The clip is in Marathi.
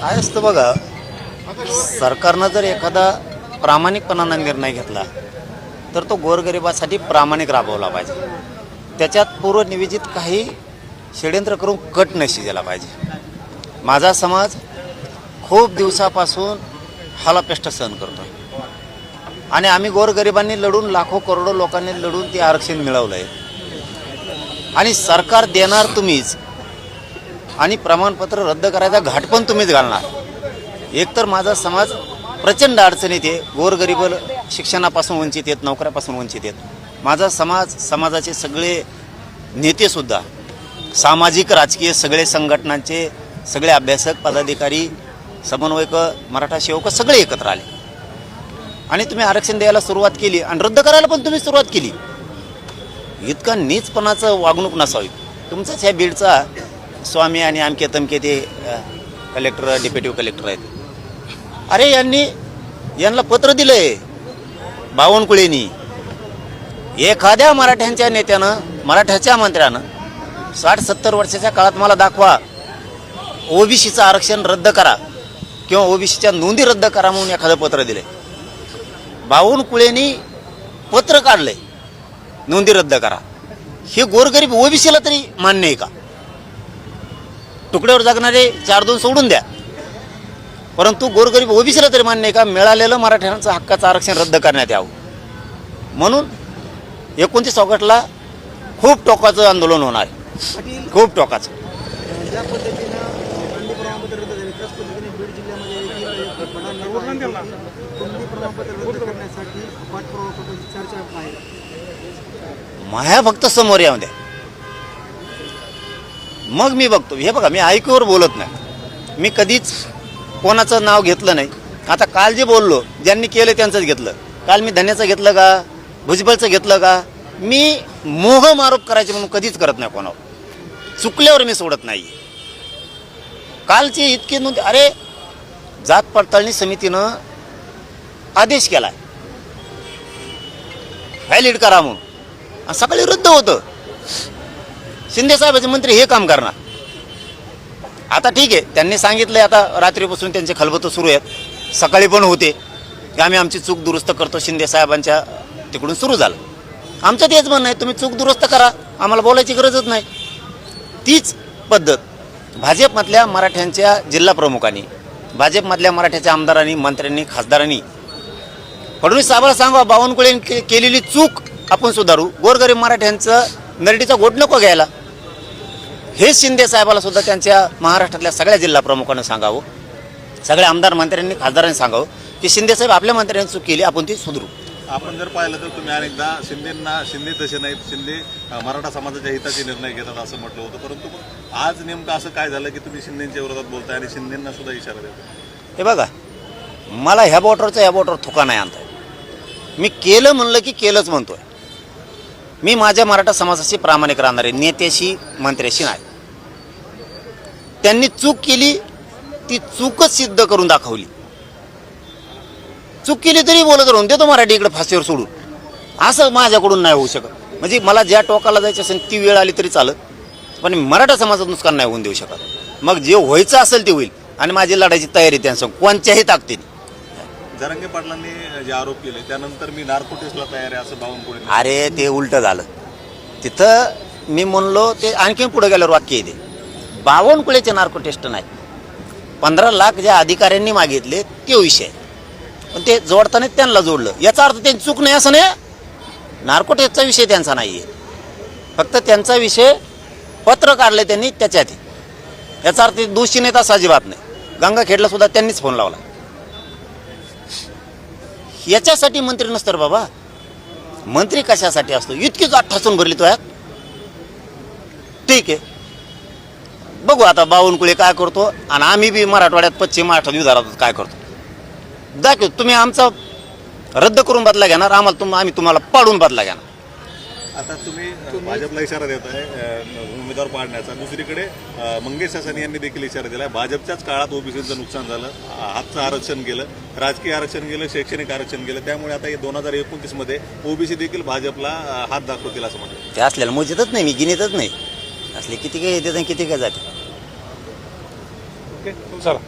काय असतं बघा, सरकारनं जर एखादा प्रामाणिकपणानं निर्णय घेतला तर तो गोरगरिबासाठी प्रामाणिक राबवला पाहिजे. त्याच्यात पूर्वनियोजित काही षड्यंत्र करून कट नशी दिला पाहिजे. माझा समाज खूप दिवसापासून हालापेष्ट सहन करतो आणि आम्ही गोरगरिबांनी लढून, लाखो करोडो लोकांनी लढून ते आरक्षण मिळवलं आहे. आणि सरकार देणार तुम्हीच आणि प्रमाणपत्र रद्द करायचा घाट पण तुम्हीच घालणार. एकतर माझा समाज प्रचंड अडचणीत आहे. गोरगरीब शिक्षणापासून वंचित आहेत, नोकऱ्यापासून वंचित आहेत. माझा समाज, समाजाचे सगळे नेतेसुद्धा, सामाजिक राजकीय सगळे संघटनांचे सगळे अभ्यासक, पदाधिकारी, समन्वयक, मराठा सेवक सगळे एकत्र आले आणि तुम्ही आरक्षण द्यायला सुरुवात केली आणि रद्द करायला पण तुम्ही सुरुवात केली. इतका नीचपणाचं वागणूक नसावी. तुमचाच ह्या बीडचा स्वामी आणि आमके तमके ते कलेक्टर, डेप्युटी कलेक्टर आहेत. अरे यांना पत्र दिलंय बावनकुळेंनी. एखाद्या मराठ्यांच्या नेत्यानं, मराठ्याच्या मंत्र्यानं 60-70 वर्षाच्या काळात मला दाखवा ओबीसीचं आरक्षण रद्द करा किंवा ओबीसीच्या नोंदी रद्द करा म्हणून एखादं पत्र दिलंय. बावनकुळेंनी पत्र काढलंय नोंदी रद्द करा. हे गोरगरीब ओबीसीला तरी मान्य आहे का? तुकड्यावर जगणारे 4-2 सोडून द्या, परंतु गोरगरीब ओबीसीला तरी मान्य आहे का मिळालेलं मराठ्यांचं हक्काचं आरक्षण रद्द करण्यात यावं? म्हणून 29 ऑगस्टला खूप टोकाचं आंदोलन होणार आहे, खूप टोकाचं. ज्या पद्धतीनं नोंदी प्रमाणपत्र रद्द झाले त्याच पद्धतीने बीड जिल्ह्यामध्ये नोंदी प्रमाणपत्र रद्द करण्यासाठी पाठपुरावा करण्याची चर्चा आहे. माया फक्त समोर येऊ द्या, मग मी बघतो. हे बघा, मी ऐकूवर बोलत नाही, मी कधीच कोणाचं नाव घेतलं नाही. आता काल जे बोललो, ज्यांनी केलं त्यांचंच घेतलं. काल मी धन्याचं घेतलं का, भुजबळचं घेतलं का? मी मोहम आरोप करायचे म्हणून कधीच करत नाही कोणावर. चुकल्यावर मी सोडत नाही. कालचे इतके नोंद, अरे जात पडताळणी समितीनं आदेश केलाय व्हॅलिड करा म्हणून, सकाळी रद्द होतं. शिंदे साहेबाचे मंत्री हे काम करणार. आता ठीक आहे, त्यांनी सांगितलंय आता रात्रीपासून त्यांचे खलबतं सुरू आहेत. सकाळी पण होते की आम्ही आमची चूक दुरुस्त करतो. शिंदे साहेबांच्या तिकडून सुरू झालं. आमचं तेच म्हणणं आहे, तुम्ही चूक दुरुस्त करा, आम्हाला बोलायची गरजच नाही. तीच पद्धत भाजपमधल्या मराठ्यांच्या जिल्हा प्रमुखांनी, भाजपमधल्या मराठ्याच्या आमदारांनी, मंत्र्यांनी, खासदारांनी फडणवीस साहेबांना सांगा, बावनकुळेंनी केलेली चूक आपण सुधारू, गोरगरीब मराठ्यांचं नरडीचा गोट नको घ्यायला. हे शिंदे साहेबाला सुद्धा त्यांच्या महाराष्ट्रातल्या सगळ्या जिल्हा प्रमुखांना सांगावं, सगळ्या आमदार मंत्र्यांनी, खासदारांनी सांगावं की शिंदे साहेब आपल्या मंत्र्यांनी चूक केली, आपण ती सुधारू. आपण जर पाहिलं तर तुम्ही अनेकदा शिंदे तसे नाहीत, शिंदे मराठा समाजाच्या हिताचे निर्णय घेतात असं म्हटलं होतं. परंतु आज नेमकं असं काय झालं की तुम्ही शिंदेच्या विरोधात बोलताय आणि शिंदेंना सुद्धा इशारा देताय? हे बघा, मला ह्या बॉर्डरचा ह्या बॉर्डर थुका नाही आणताय. मी केलं म्हणलं की केलंच म्हणतोय. मी माझ्या मराठा समाजाशी प्रामाणिक राहणार आहे, नेत्याशी, मंत्र्याशी नाही. त्यांनी चूक केली, ती चूकच सिद्ध करून दाखवली. चूक केली तरी बोलत राहून देतो मराठी इकडे फाशीवर सोडून, असं माझ्याकडून नाही होऊ शकत. म्हणजे मला ज्या टोकाला जायचं असेल ती वेळ आली तरी चालत, पण मराठा समाजाचं नुकसान नाही होऊन देऊ शकत. मग जे व्हायचं असेल ते होईल आणि माझी लढायची तयारी त्यांचं कोणत्याही ताकदीने. जरांगे पाटलांनी जे आरोप केले त्यानंतर मी नार्कोटिक्सला तयार आहे असं बावनकुळे. अरे ते उलटं झालं. तिथं मी म्हणलो ते आणखी पुढे गेल्यावर वाक्य येते, बावनकुळेचे नार्को टेस्ट नाही, 15 लाख ज्या अधिकाऱ्यांनी मागितले ते विषय, पण ते जोडताना त्यांना जोडलं. याचा अर्थ त्यांची चूक नाही असं नाही. नार्को टेस्टचा विषय त्यांचा नाही आहे, फक्त त्यांचा विषय पत्र काढले त्यांनी त्याच्यात. याचा अर्थ दोषी नेता अजिबात नाही. गंगाखेडला सुद्धा त्यांनीच फोन लावला. याच्यासाठी मंत्री नसतं बाबा. मंत्री कशासाठी असतो? इतकीच ठासून भरली तो. ठीक आहे, बघू आता बावनकुळे काय करतो आणि आम्ही बी मराठवाड्यात, पश्चिम महाराष्ट्रात, विदर्भात काय करतो दाखव. तुम्ही आमचा रद्द करून बदला घेणार, आम्ही तुम्हाला पाडून बदला घेणार. आता तुम्ही भाजपला इशारा देत आहे उमेदवार पाडण्याचा. दुसरीकडे मंगेश सासनी यांनी देखील इशारा दिला आहे, भाजपच्याच काळात ओबीसीचं नुकसान झालं, हातचं आरक्षण गेलं, राजकीय आरक्षण गेलं, शैक्षणिक आरक्षण गेलं, त्यामुळे आता 2029 मध्ये ओबीसी देखील भाजपला हात दाखवतील असं म्हटलं. ते असल्याला मोजतच नाही, मी गिनीतच नाही. असले किती काय येते किती काय जाते. चलो.